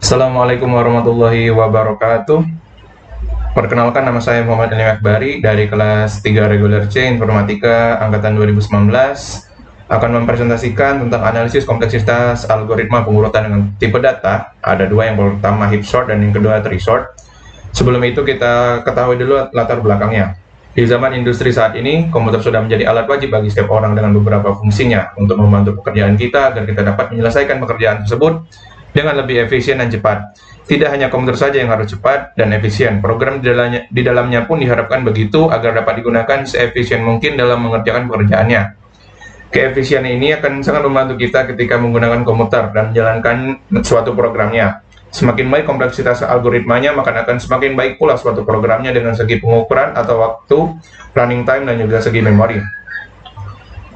Assalamualaikum warahmatullahi wabarakatuh. Perkenalkan, nama saya Muhammad Ali Akbari dari kelas 3 Regular C Informatika Angkatan 2019, akan mempresentasikan tentang analisis kompleksitas algoritma pengurutan dengan tipe data. Ada dua, yang pertama heap sort dan yang kedua tree sort. Sebelum itu kita ketahui dulu latar belakangnya. Di zaman industri saat ini, komputer sudah menjadi alat wajib bagi setiap orang dengan beberapa fungsinya untuk membantu pekerjaan kita agar kita dapat menyelesaikan pekerjaan tersebut dengan lebih efisien dan cepat. Tidak hanya komputer saja yang harus cepat dan efisien, program di dalamnya pun diharapkan begitu agar dapat digunakan seefisien mungkin dalam mengerjakan pekerjaannya. Keefisiensi ini akan sangat membantu kita ketika menggunakan komputer dan menjalankan suatu programnya. Semakin baik kompleksitas algoritmanya, maka akan semakin baik pula suatu programnya dengan segi pengukuran atau waktu, running time, dan juga segi memori.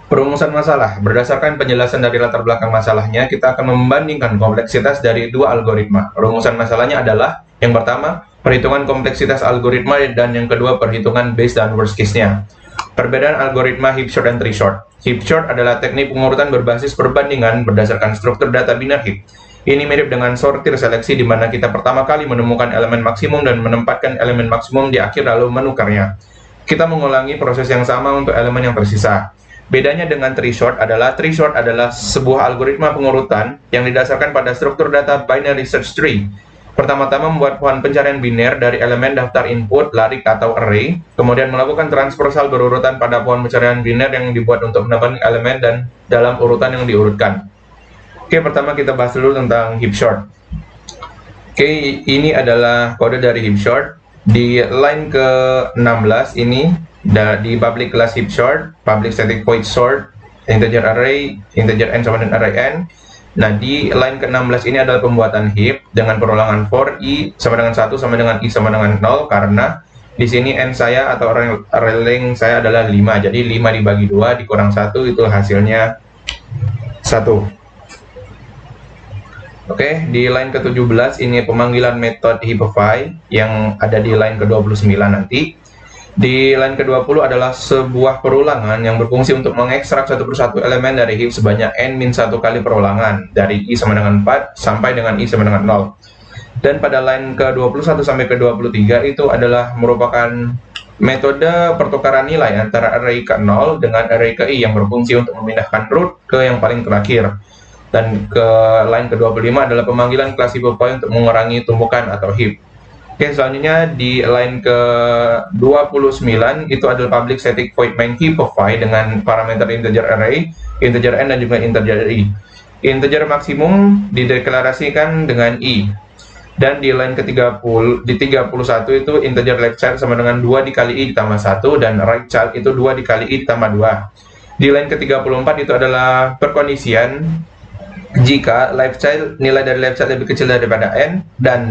Perumusan masalah. Berdasarkan penjelasan dari latar belakang masalahnya, kita akan membandingkan kompleksitas dari dua algoritma. Rumusan masalahnya adalah, yang pertama, perhitungan kompleksitas algoritma, dan yang kedua, perhitungan base dan worst case-nya. Perbedaan algoritma heap sort dan tree sort. Heap sort adalah teknik pengurutan berbasis perbandingan berdasarkan struktur data biner heap. Ini mirip dengan sortir seleksi, di mana kita pertama kali menemukan elemen maksimum dan menempatkan elemen maksimum di akhir lalu menukarnya. Kita mengulangi proses yang sama untuk elemen yang tersisa. Bedanya dengan tree sort adalah sebuah algoritma pengurutan yang didasarkan pada struktur data binary search tree. Pertama-tama membuat pohon pencarian biner dari elemen daftar input, larik atau array, kemudian melakukan transversal berurutan pada pohon pencarian biner yang dibuat untuk menambahkan elemen dan dalam urutan yang diurutkan. Oke, pertama kita bahas dulu tentang heap sort. Oke, ini adalah kode dari heap sort. Di line ke-16 ini, di public class heap sort, public static void sort, integer array, integer n sama dengan array n. Nah, di line ke-16 ini adalah pembuatan heap dengan perulangan for i sama dengan 1 sama dengan i sama dengan 0, karena di sini n saya atau array length saya adalah 5. Jadi 5 dibagi 2 dikurang 1 itu hasilnya 1. Oke, di line ke-17 ini pemanggilan metode heapify yang ada di line ke-29 nanti. Di line ke-20 adalah sebuah perulangan yang berfungsi untuk mengekstrak satu persatu elemen dari heap sebanyak n-1 kali perulangan dari i sama dengan 4 sampai dengan i sama dengan 0. Dan pada line ke-21 sampai ke-23 itu adalah merupakan metode pertukaran nilai antara array ke-0 dengan array ke i yang berfungsi untuk memindahkan root ke yang paling terakhir. Dan ke line ke-25 adalah pemanggilan class heapify untuk mengurangi tumpukan atau heap. Oke, selanjutnya di line ke-29 itu adalah public static void main heapify dengan parameter integer array, integer n, dan juga integer i. Integer maksimum dideklarasikan dengan i. Dan di line ke-30, di 31 itu integer left child sama dengan 2 dikali i ditambah 1, dan right child itu 2 dikali i ditambah 2. Di line ke-34 itu adalah perkondisian jika nilai dari left child lebih kecil daripada n, dan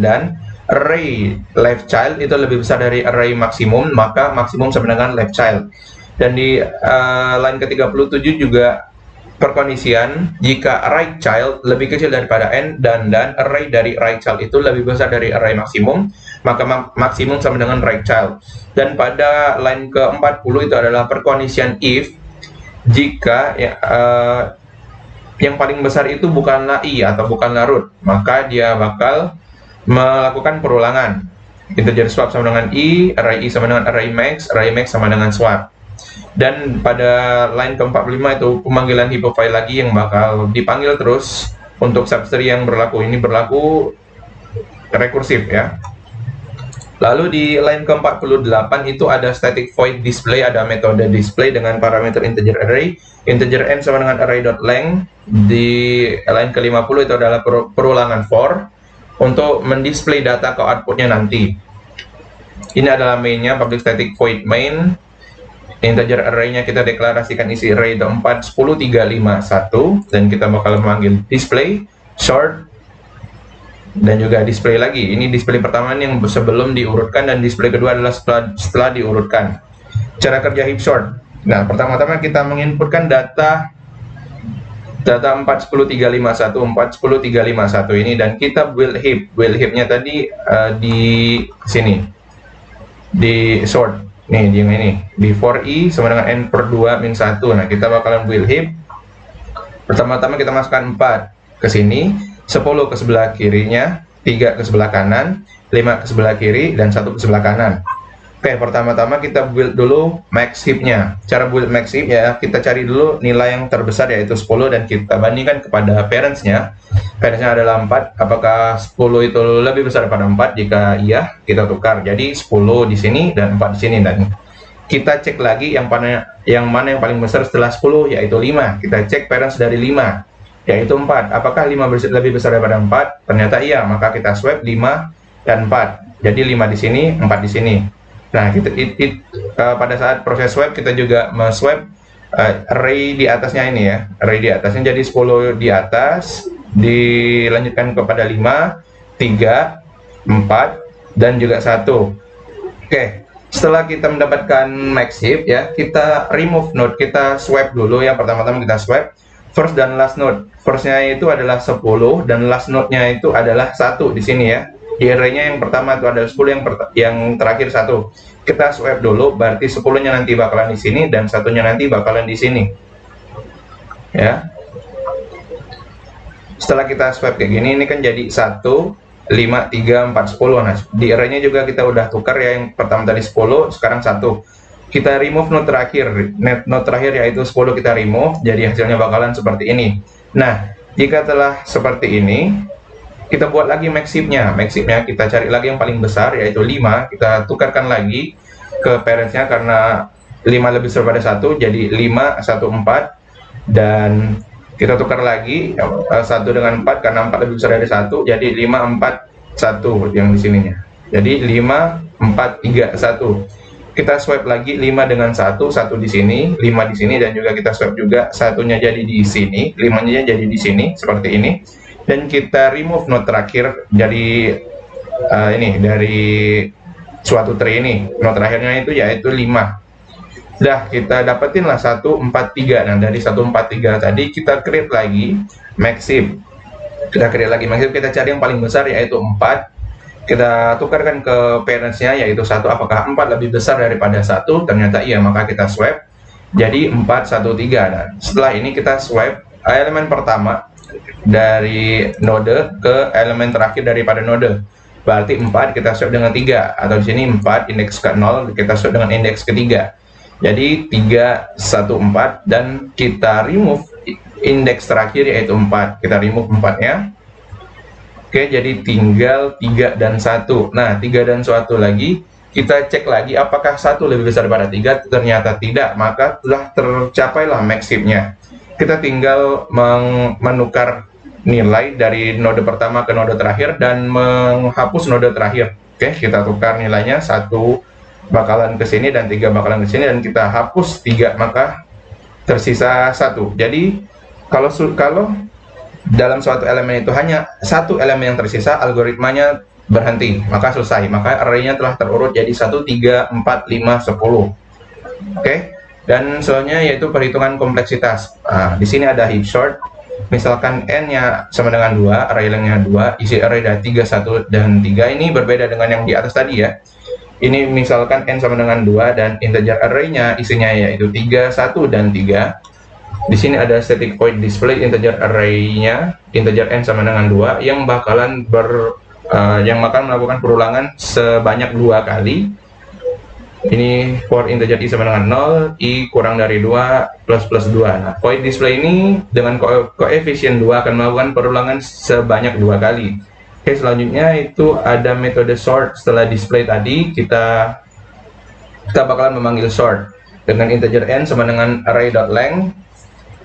array left child itu lebih besar dari array maksimum, maka maksimum sama dengan left child. Dan di line ke-37 juga perkondisian jika right child lebih kecil daripada n, dan array dari right child itu lebih besar dari array maksimum, maka maksimum sama dengan right child. Dan pada line ke-40 itu adalah perkondisian if jika yang paling besar itu bukanlah i atau bukanlah root, maka dia bakal melakukan perulangan. Integer swap sama dengan i sama dengan array max sama dengan swap. Dan pada line ke-45 itu pemanggilan heapify lagi yang bakal dipanggil terus untuk subtree yang berlaku. Ini berlaku rekursif ya. Lalu di line ke-48 itu ada static void display, ada metode display dengan parameter integer array, integer n sama dengan array.length. Di line ke-50 itu adalah perulangan for untuk mendisplay data ke outputnya nanti. Ini adalah mainnya, public static void main. Integer array-nya kita deklarasikan isi array itu 4, 10, 3, 5, 1, dan kita bakal memanggil display, sort, dan juga display lagi. Ini display pertama yang sebelum diurutkan, dan display kedua adalah setelah diurutkan. Cara kerja heap sort. Nah, pertama-tama kita menginputkan data 4, 10, 3, 5, 1, 4, 10, 3, 5, 1 ini, dan kita build heap. Build heapnya tadi di sini, di sort. Nih, yang ini di for i sama dengan n per 2 min 1. Nah, kita bakalan build heap. Pertama-tama kita masukkan 4 ke sini, 10 ke sebelah kirinya, 3 ke sebelah kanan, 5 ke sebelah kiri, dan 1 ke sebelah kanan. Oke, pertama-tama kita build dulu max heap-nya. Cara build max heap ya, kita cari dulu nilai yang terbesar yaitu 10 dan kita bandingkan kepada parents-nya. Parents-nya adalah 4, apakah 10 itu lebih besar daripada 4? Jika iya, kita tukar. Jadi 10 di sini dan 4 di sini, dan kita cek lagi yang mana yang paling besar setelah 10, yaitu 5. Kita cek parents dari 5, yaitu 4. Apakah 5 lebih besar daripada 4? Ternyata iya, maka kita swap 5 dan 4. Jadi 5 di sini, 4 di sini. Nah, pada saat proses swap kita juga swap array di atasnya ini ya. Array di atasnya jadi 10 di atas, dilanjutkan kepada 5, 3, 4, dan juga 1. Oke, setelah kita mendapatkan max heap ya, kita remove node, kita swap dulu. Yang pertama-tama kita swap first dan last node. First-nya itu adalah 10 dan last node-nya itu adalah 1 di sini ya. Di array-nya yang pertama itu adalah 10, yang terakhir 1. Kita swap dulu, berarti 10-nya nanti bakalan di sini dan 1-nya nanti bakalan di sini. Ya. Setelah kita swap kayak gini, ini kan jadi 1, 5, 3, 4, 10. Nah, di array-nya juga kita udah tukar ya, yang pertama tadi 10, sekarang 1. Kita remove node terakhir. Node terakhir yaitu 10 kita remove, jadi hasilnya bakalan seperti ini. Nah, jika telah seperti ini, kita buat lagi max heap-nya. Max heap-nya kita cari lagi yang paling besar yaitu 5, kita tukarkan lagi ke parents-nya karena 5 lebih besar pada 1, jadi 5, 1, 4, dan kita tukar lagi 1 dengan 4 karena 4 lebih besar dari 1, jadi 5, 4, 1 yang di sininya. Jadi 5, 4, 3, 1. Kita swap lagi 5 dengan 1, 1 di sini, 5 di sini, dan juga kita swap juga 1-nya jadi di sini, 5-nya jadi di sini seperti ini. Dan kita remove node terakhir dari ini, dari suatu tree ini. Node terakhirnya itu yaitu 5. Dah, kita dapetin lah 1, 4, 3. Nah, dari 1, 4, 3 tadi kita create lagi max heap. Kita create lagi max heap, kita cari yang paling besar yaitu 4. Kita tukarkan ke parents-nya yaitu 1. Apakah 4 lebih besar daripada 1? Ternyata iya, maka kita swap jadi 4, 1, 3. Nah, setelah ini kita swap elemen pertama dari node ke elemen terakhir daripada node. Berarti 4 kita swap dengan 3, atau di sini 4 indeks ke 0 kita swap dengan indeks ketiga. Jadi 3, 1, 4, dan kita remove indeks terakhir yaitu 4. Kita remove 4-nya. Oke, jadi tinggal 3 dan 1. Nah, 3 dan 1 lagi, kita cek lagi apakah 1 lebih besar daripada 3. Ternyata tidak, maka telah tercapailah max heap-nya. Kita tinggal menukar nilai dari node pertama ke node terakhir dan menghapus node terakhir. Oke, kita tukar nilainya, 1 bakalan ke sini dan 3 bakalan ke sini, dan kita hapus 3, maka tersisa 1. Jadi kalau dalam suatu elemen itu hanya satu elemen yang tersisa, algoritmanya berhenti, maka selesai. Maka array-nya telah terurut jadi 1, 3, 4, 5, 10. Oke. Dan selanjutnya yaitu perhitungan kompleksitas. Nah, di sini ada heap sort. Misalkan n-nya sama dengan 2, array length-nya 2, isi array ada 3, 1, dan 3. Ini berbeda dengan yang di atas tadi ya. Ini misalkan n sama dengan 2 dan integer array-nya isinya yaitu 3, 1, dan 3. Di sini ada static void display integer array-nya, integer n sama dengan 2, yang bakalan melakukan perulangan sebanyak 2 kali. Ini for integer i sama dengan 0, i kurang dari 2 plus 2. Nah, void display ini dengan koefisien 2 akan melakukan perulangan sebanyak 2 kali. Oke, selanjutnya itu ada metode sort. Setelah display tadi, kita bakalan memanggil sort dengan integer n sama dengan array.length.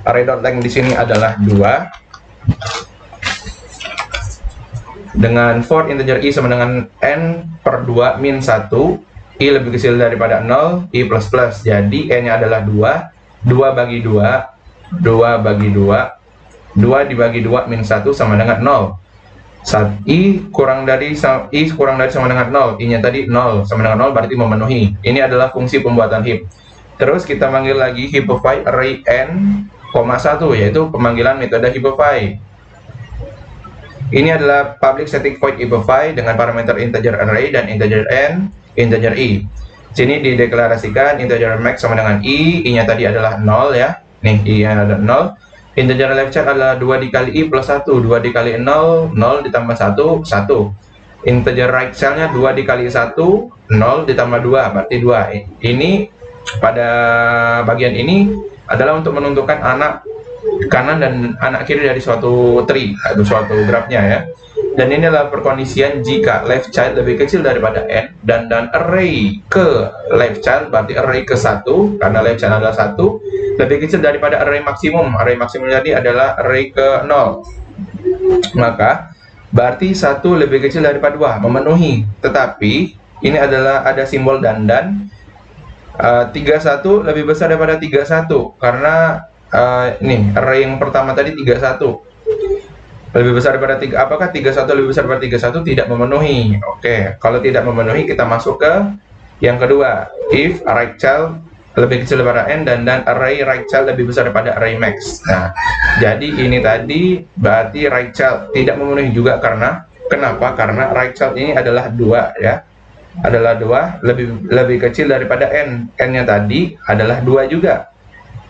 Array.length di sini adalah 2. Dengan for integer i sama dengan n per 2 min 1, i lebih kecil daripada 0, i plus plus. Jadi n-nya adalah 2, 2 bagi 2, 2 bagi 2, 2 dibagi 2 min 1 sama dengan 0. I kurang dari sama dengan 0, i-nya tadi 0, sama dengan 0 berarti memenuhi. Ini adalah fungsi pembuatan heap. Terus kita manggil lagi heapify array n, 1, yaitu pemanggilan metode heapify. Ini adalah public static void heapify dengan parameter integer array dan integer n, integer i. Sini dideklarasikan integer max sama dengan i, i-nya tadi adalah 0 ya. Nih, i-nya ada 0. Integer left child adalah 2 dikali i plus 1. 2 dikali 0, 0 ditambah 1, 1. Integer right child-nya 2 dikali 1, 0 ditambah 2, berarti 2. Ini pada bagian ini adalah untuk menentukan anak kanan dan anak kiri dari suatu tree atau suatu grafnya ya. Dan ini adalah perkondisian jika left child lebih kecil daripada n dan array ke left child, berarti array ke 1 karena left child adalah 1 lebih kecil daripada array maksimum. Array maksimum tadi adalah array ke 0. Maka berarti 1 lebih kecil daripada 2 memenuhi. Tetapi ini adalah ada simbol dan 31 lebih besar daripada 31 karena ini array yang pertama tadi 31 lebih besar daripada 3. Apakah 31 lebih besar daripada 31? Tidak memenuhi. Oke, kalau tidak memenuhi kita masuk ke yang kedua. If right child lebih kecil daripada n dan array right child lebih besar daripada array max. Nah, jadi ini tadi berarti right child tidak memenuhi juga karena kenapa? Karena right child ini adalah 2 ya. Adalah 2 lebih kecil daripada n. N-nya tadi adalah 2 juga.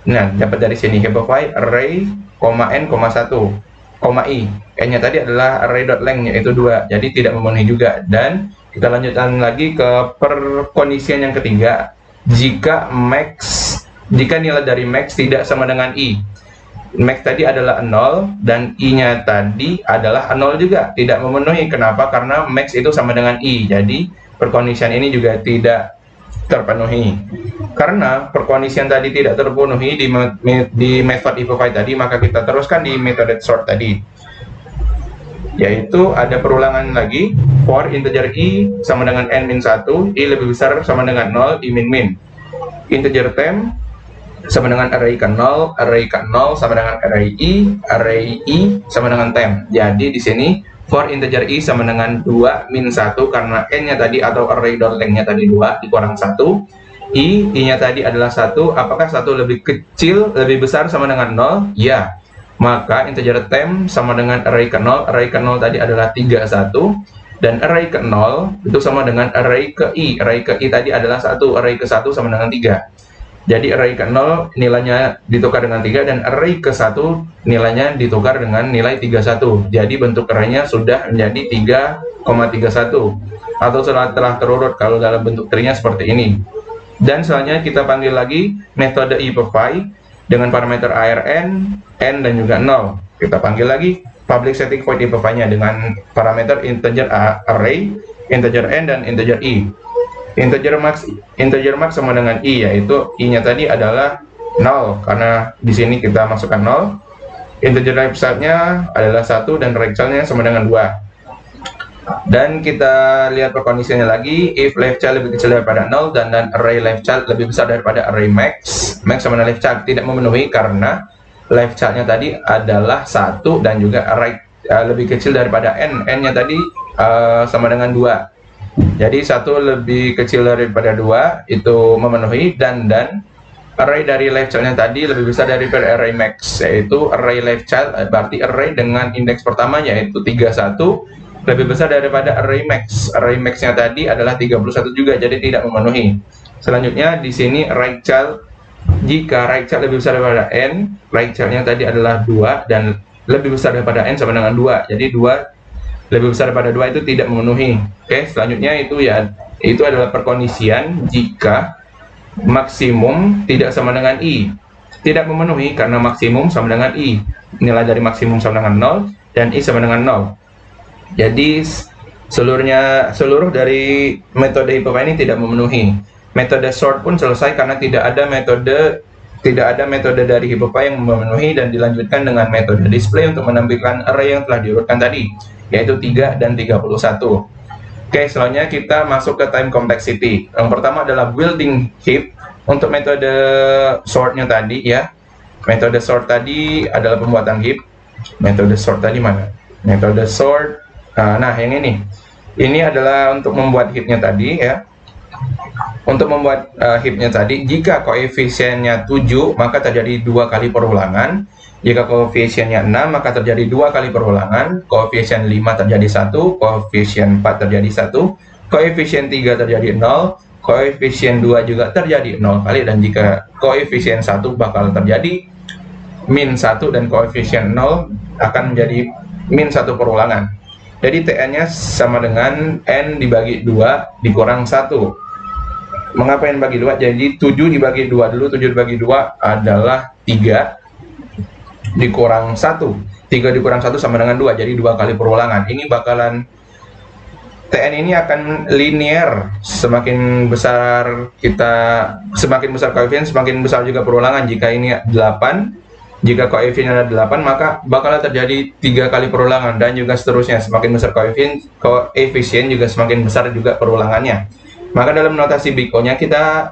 Nah, dapat dari sini Heapify array, n, 1, i. N-nya tadi adalah array.length yaitu 2. Jadi tidak memenuhi juga. Dan kita lanjutkan lagi ke perkondisian yang ketiga. Jika nilai dari max tidak sama dengan i. Max tadi adalah 0 dan i-nya tadi adalah 0 juga. Tidak memenuhi. Kenapa? Karena max itu sama dengan i. Jadi perkondisian ini juga tidak terpenuhi. Karena perkondisian tadi tidak terpenuhi di method Heapify tadi, maka kita teruskan di metode sort tadi, yaitu ada perulangan lagi for integer i sama dengan n min 1, i lebih besar sama dengan 0, i min min. Integer temp sama dengan array ke 0, array ke 0 sama dengan array i sama dengan temp. Jadi di sini for integer i sama dengan 2 min 1 karena n-nya tadi atau array.length-nya tadi 2 dikurang 1. I-nya tadi adalah 1. Apakah 1 lebih kecil, lebih besar sama dengan 0? Ya. Maka integer temp sama dengan array ke 0. Array ke 0 tadi adalah 31. Dan array ke 0 itu sama dengan array ke i. Array ke i tadi adalah 1. Array ke 1 sama dengan 3. Jadi array ke 0 nilainya ditukar dengan 3 dan array ke 1 nilainya ditukar dengan nilai 31. Jadi bentuk arraynya sudah menjadi 3,31 atau telah terurut kalau dalam bentuk tree-nya seperti ini. Dan selanjutnya kita panggil lagi metode Heapify dengan parameter arn, n dan juga 0. Kita panggil lagi public static void Heapify-nya dengan parameter integer array, integer n dan integer i. Integer max sama dengan i, yaitu i-nya tadi adalah 0 karena di sini kita masukkan 0. Integer left child-nya adalah 1 dan right child-nya sama dengan 2. Dan kita lihat perkondisinya lagi, if left child lebih kecil daripada 0 dan array left child lebih besar daripada array max sama dengan left child tidak memenuhi karena left child-nya tadi adalah 1 dan juga right lebih kecil daripada n-nya tadi sama dengan 2. Jadi 1 lebih kecil daripada 2 itu memenuhi dan array dari left child-nya tadi lebih besar daripada array max, yaitu array left child berarti array dengan indeks pertama yaitu 31 lebih besar daripada array max. Array max-nya tadi adalah 31 juga, jadi tidak memenuhi. Selanjutnya di sini right child, jika right child lebih besar daripada n, right child-nya tadi adalah 2 dan lebih besar daripada n sama dengan 2. Jadi 2 lebih besar daripada 2 itu tidak memenuhi. Oke, selanjutnya itu adalah perkondisian jika maksimum tidak sama dengan i. Tidak memenuhi karena maksimum sama dengan i. Nilai dari maksimum sama dengan 0 dan i sama dengan 0. Jadi seluruh dari metode Heapify ini tidak memenuhi. Metode sort pun selesai karena tidak ada metode dari Heapify yang memenuhi dan dilanjutkan dengan metode display untuk menampilkan array yang telah diurutkan tadi, yaitu 3 dan 31. Oke, selanjutnya kita masuk ke time complexity. Yang pertama adalah building heap. Untuk metode sortnya tadi ya. Metode sort tadi adalah pembuatan heap. Metode sort tadi mana? Metode sort. Nah, yang ini. Ini adalah untuk membuat heapnya tadi ya. Untuk membuat heapnya tadi, jika koefisiennya 7, maka terjadi 2 kali perulangan. Jika koefisiennya 6, maka terjadi 2 kali perulangan. Koefisien 5 terjadi 1, koefisien 4 terjadi 1, koefisien 3 terjadi 0, koefisien 2 juga terjadi 0 kali, dan jika koefisien 1 bakal terjadi min 1 dan koefisien 0 akan menjadi min 1 perulangan. Jadi TN-nya sama dengan N dibagi 2 dikurang 1. Mengapa N bagi 2? Jadi 7 dibagi 2 dulu, 7 dibagi 2 adalah 3 dikurang 1. 3 dikurang 1 sama dengan 2, jadi 2 kali perulangan. Ini bakalan TN ini akan linear, semakin besar koefisien, semakin besar juga perulangan. Jika ini 8, jika koefisien ada 8, maka bakal terjadi 3 kali perulangan, dan juga seterusnya. Semakin besar koefisien juga semakin besar juga perulangannya. Maka dalam notasi Big O-nya kita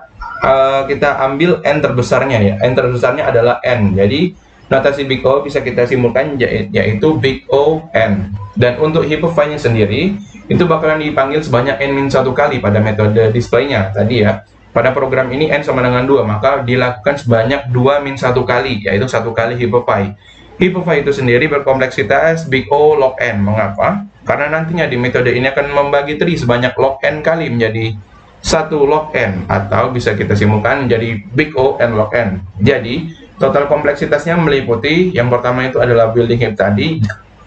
ambil N terbesarnya ya. N terbesarnya adalah N. Jadi notasi Big O bisa kita simpulkan yaitu Big O N. Dan untuk Hippofy-nya sendiri itu bakalan dipanggil sebanyak N-1 kali pada metode display-nya tadi ya. Pada program ini N sama dengan 2, maka dilakukan sebanyak 2-1 kali, yaitu 1 kali Hippofy. Hippofy itu sendiri berkompleksitas Big O log N. Mengapa? Karena nantinya di metode ini akan membagi tree sebanyak log N kali menjadi 1 log N, atau bisa kita simpulkan menjadi Big O N log N. Jadi total kompleksitasnya meliputi yang pertama itu adalah building heap tadi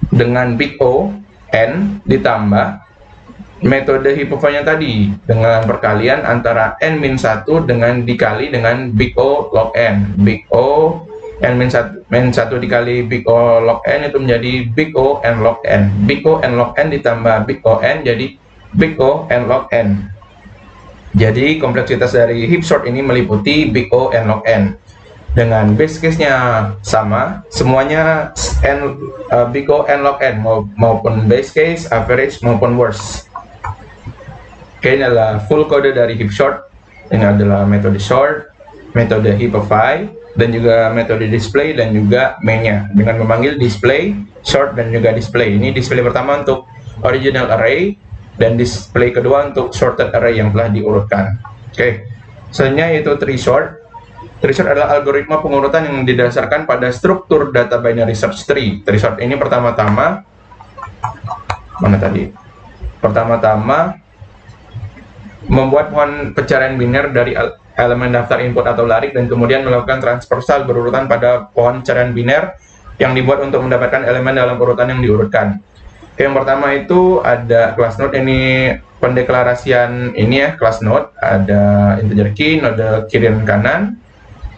dengan Big O N ditambah metode Hippofy-nya tadi dengan perkalian antara N-1 dengan dikali dengan Big O log N. Big O N-1 dikali Big O log N itu menjadi Big O N log N. Big O N log N ditambah Big O N jadi Big O N log N. Jadi kompleksitas dari heap sort ini meliputi Big O N log N. Dengan base case-nya sama, semuanya Big O N log N maupun base case, average maupun worst. Oke, ini adalah full kode dari heap sort. Ini adalah metode sort, metode Hippofy, dan juga metode display dan juga mainnya dengan memanggil display, sort, dan juga display. Ini display pertama untuk original array dan display kedua untuk sorted array yang telah diurutkan. Oke, selanjutnya yaitu tree sort. Tree sort adalah algoritma pengurutan yang didasarkan pada struktur data binary search tree. Tree sort ini pertama-tama membuat pohon pencarian biner dari elemen daftar input atau larik dan kemudian melakukan transversal berurutan pada pohon pencarian biner yang dibuat untuk mendapatkan elemen dalam urutan yang diurutkan. Yang pertama itu ada class node, ini pendeklarasian ini ya, class node, ada integer key, node kiri dan kanan.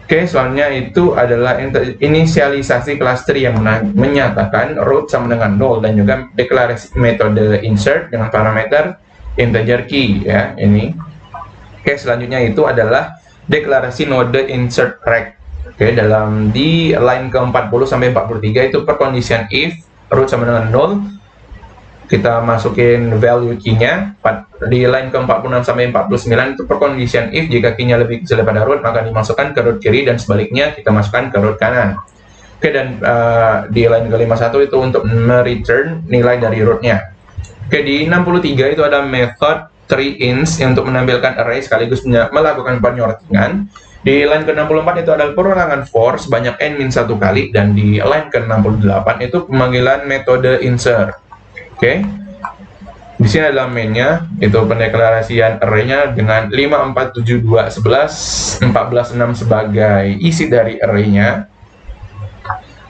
Oke, selanjutnya itu adalah inisialisasi kelas tree yang menyatakan root sama dengan 0 dan juga deklarasi metode insert dengan parameter integer key ya ini. Oke, selanjutnya itu adalah deklarasi node insert rect. Oke, di line ke-40 sampai 43 itu perkondisian if root sama dengan 0, kita masukin value key-nya. Di line ke-46 sampai 49 itu perkondisian if jika key-nya lebih kecil daripada root maka dimasukkan ke root kiri, dan sebaliknya kita masukkan ke root kanan. Oke, dan di line ke-51 itu untuk mereturn nilai dari root-nya. Oke, di 63 itu ada method tree_ins untuk menampilkan array sekaligus melakukan penyortingan. Di line ke-64 itu ada perulangan for sebanyak n-1 kali, dan di line ke-68 itu pemanggilan metode insert. Oke, di sini adalah mainnya, itu pendeklarasian array-nya dengan 5, 4, 7, 2, 11, 14, 6 sebagai isi dari array-nya.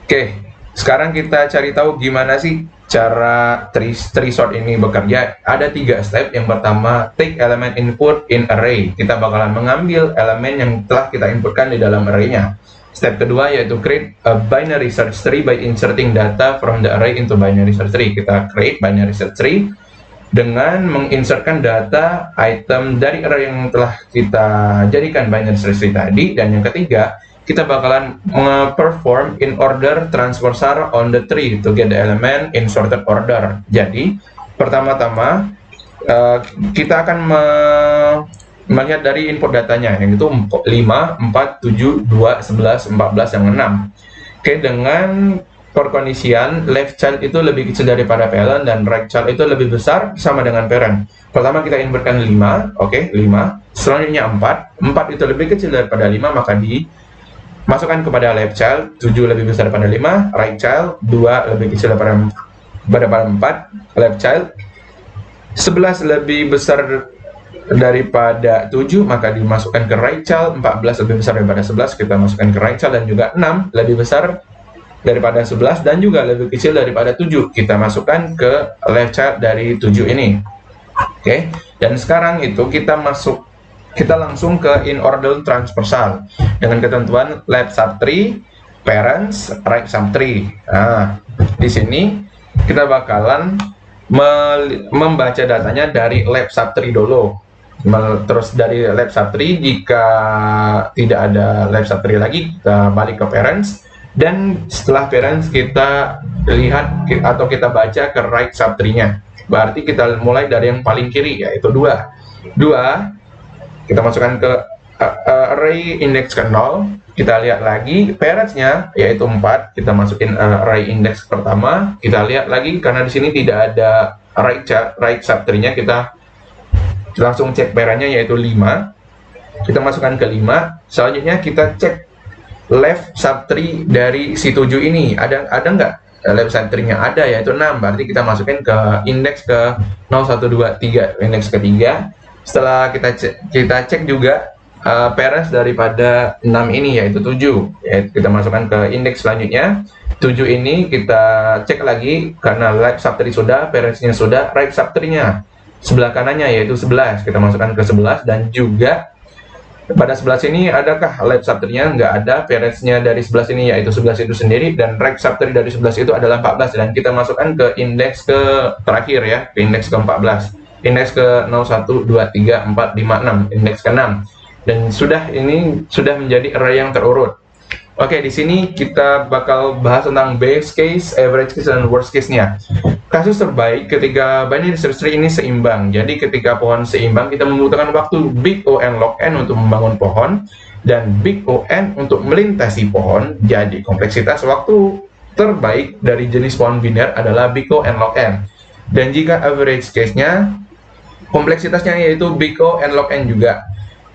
Oke, sekarang kita cari tahu gimana sih cara tree sort ini bekerja. Ada 3 step. Yang pertama, take element input in array. Kita bakalan mengambil elemen yang telah kita inputkan di dalam array-nya. Step kedua yaitu create a binary search tree by inserting data from the array into binary search tree. Kita create binary search tree dengan menginsertkan data item dari array yang telah kita jadikan binary search tree tadi. Dan yang ketiga, kita bakalan perform in order transversal on the tree to get the element in sorted order. Jadi pertama-tama kita akan melihat dari input datanya, yang itu 5, 4, 7, 2, 11, 14, yang 6. Oke, dengan perkondisian left child itu lebih kecil daripada parent dan right child itu lebih besar sama dengan parent. Pertama kita inputkan 5, oke, 5. Selanjutnya 4 itu lebih kecil daripada 5, maka dimasukkan kepada left child. 7 lebih besar daripada 5, right child. 2 lebih kecil daripada 4, left child. 11 lebih besar daripada 7 maka dimasukkan ke right child. 14 lebih besar daripada 11 kita masukkan ke right child, dan juga 6 lebih besar daripada 11 dan juga lebih kecil daripada 7 kita masukkan ke left child dari 7 ini. Oke, dan sekarang itu kita langsung ke in order transversal dengan ketentuan left subtree, parents, right subtree. Nah, di sini kita bakalan membaca datanya dari left subtree dulu. Terus dari left subtree, jika tidak ada left subtree lagi, kita balik ke parents, dan setelah parents kita lihat atau kita baca ke right subtree-nya. Berarti kita mulai dari yang paling kiri, yaitu 2 kita masukkan ke array index ke 0. Kita lihat lagi parents-nya, yaitu 4, kita masukin array index pertama. Kita lihat lagi karena di sini tidak ada right subtree-nya, kita langsung cek parent-nya, yaitu 5. Kita masukkan ke 5. Selanjutnya kita cek left subtree dari si 7 ini. Ada nggak left subtree-nya? Ada, yaitu 6. Berarti kita masukin ke indeks ke 0, 1, 2, 3, indeks ketiga. Setelah kita cek juga parents daripada 6 ini, yaitu 7. Kita masukkan ke indeks selanjutnya. 7 ini kita cek lagi karena left subtree sudah, parents-nya sudah, right subtree-nya sebelah kanannya yaitu 11. Kita masukkan ke 11, dan juga pada 11 ini adakah left subtree-nya? Nggak ada. Parents-nya dari 11 ini yaitu 11 itu sendiri, dan right subtree dari 11 itu adalah 14, dan kita masukkan ke indeks ke terakhir ya, ke indeks ke 14. Indeks ke 0, 1, 2, 3, 4, 5, 6, indeks ke 6. Dan ini sudah menjadi array yang terurut. Oke, di sini kita bakal bahas tentang base case, average case, dan worst case-nya. Kasus terbaik ketika binary search tree ini seimbang. Jadi ketika pohon seimbang, kita membutuhkan waktu big O n log n untuk membangun pohon, dan big O n untuk melintasi pohon. Jadi kompleksitas waktu terbaik dari jenis pohon biner adalah big O n log n. Dan jika average case-nya, kompleksitasnya yaitu big O n log n juga.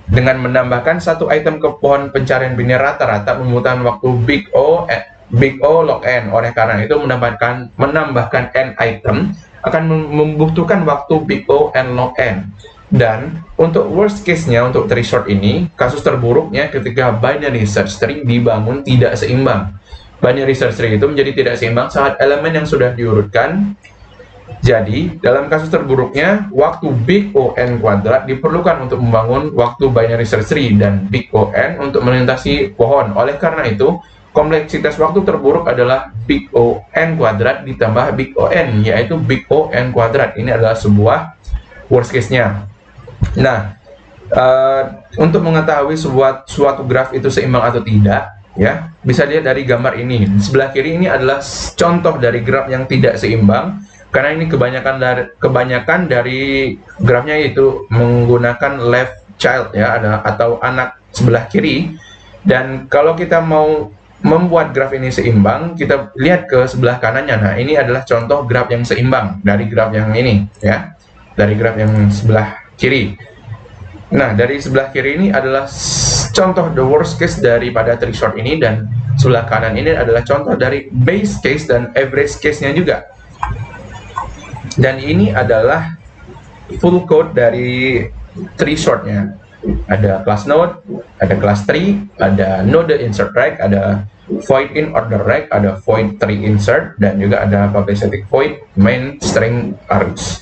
Dengan menambahkan satu item ke pohon pencarian biner rata-rata membutuhkan waktu big O log n. Oleh karena itu menambahkan n item akan membutuhkan waktu big O n log n. Dan untuk worst case-nya, untuk tree short ini, kasus terburuknya ketika binary search tree dibangun tidak seimbang. Binary search tree itu menjadi tidak seimbang saat elemen yang sudah diurutkan. Jadi, dalam kasus terburuknya, waktu big O n kuadrat diperlukan untuk membangun waktu binary search tree, dan big O n untuk melintasi pohon. Oleh karena itu, kompleksitas waktu terburuk adalah big O n kuadrat ditambah big O n, yaitu big O n kuadrat. Ini adalah sebuah worst case-nya. Nah, untuk mengetahui suatu graf itu seimbang atau tidak, ya, bisa lihat dari gambar ini. Di sebelah kiri ini adalah contoh dari graf yang tidak seimbang. Karena ini kebanyakan dari grafnya itu menggunakan left child ya, atau anak sebelah kiri. Dan kalau kita mau membuat graf ini seimbang, kita lihat ke sebelah kanannya. Nah, ini adalah contoh graf yang seimbang dari graf yang ini ya, dari graf yang sebelah kiri. Nah, dari sebelah kiri ini adalah contoh the worst case daripada tree short ini, dan sebelah kanan ini adalah contoh dari base case dan average case-nya juga. Dan ini adalah full code dari tree short-nya. Ada class node, ada class tree, ada node insert rect, ada void in order rect, ada void tree insert, dan juga ada public static void main string arrays.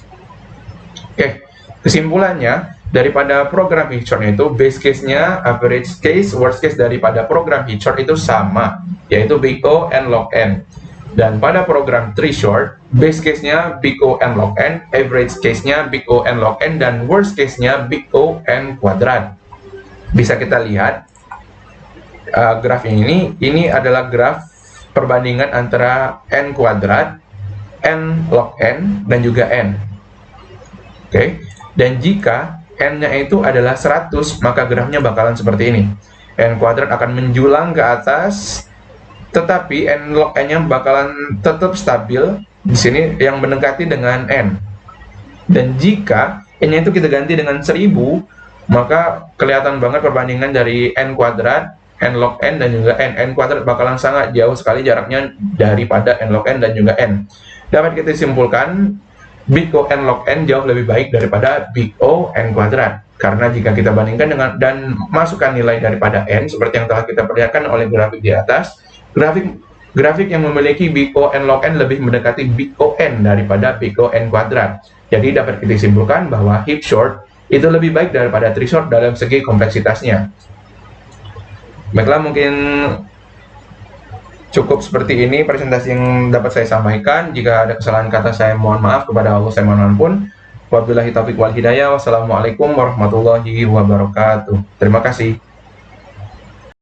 Oke, kesimpulannya daripada program heat chart itu, base case-nya, average case, worst case daripada program heat chart itu sama, yaitu big O n log n. Dan pada program tree short, base case-nya big O n log n, average case-nya big O n log n, dan worst case-nya big O n kuadrat. Bisa kita lihat graf ini adalah graf perbandingan antara n kuadrat, n log n, dan juga n. Oke, dan jika n-nya itu adalah 100, maka grafnya bakalan seperti ini. N kuadrat akan menjulang ke atas, tetapi n log n-nya bakalan tetap stabil di sini yang mendekati dengan n. Dan jika n-nya itu kita ganti dengan 1000, maka kelihatan banget perbandingan dari n kuadrat, n log n, dan juga n kuadrat bakalan sangat jauh sekali jaraknya daripada n log n dan juga n. Dapat kita simpulkan big O n log n jauh lebih baik daripada big O n kuadrat. Karena jika kita bandingkan dengan dan masukkan nilai daripada n seperti yang telah kita perlihatkan oleh grafik di atas, grafik yang memiliki big O n log n lebih mendekati big O n daripada big O n kuadrat. Jadi dapat kita simpulkan bahwa heap sort itu lebih baik daripada tree sort dalam segi kompleksitasnya. Baiklah, mungkin cukup seperti ini presentasi yang dapat saya sampaikan. Jika ada kesalahan kata, saya mohon maaf. Kepada Allah saya mohon ampun. Wabillahi taufiq wal hidayah. Wassalamualaikum warahmatullahi wabarakatuh. Terima kasih.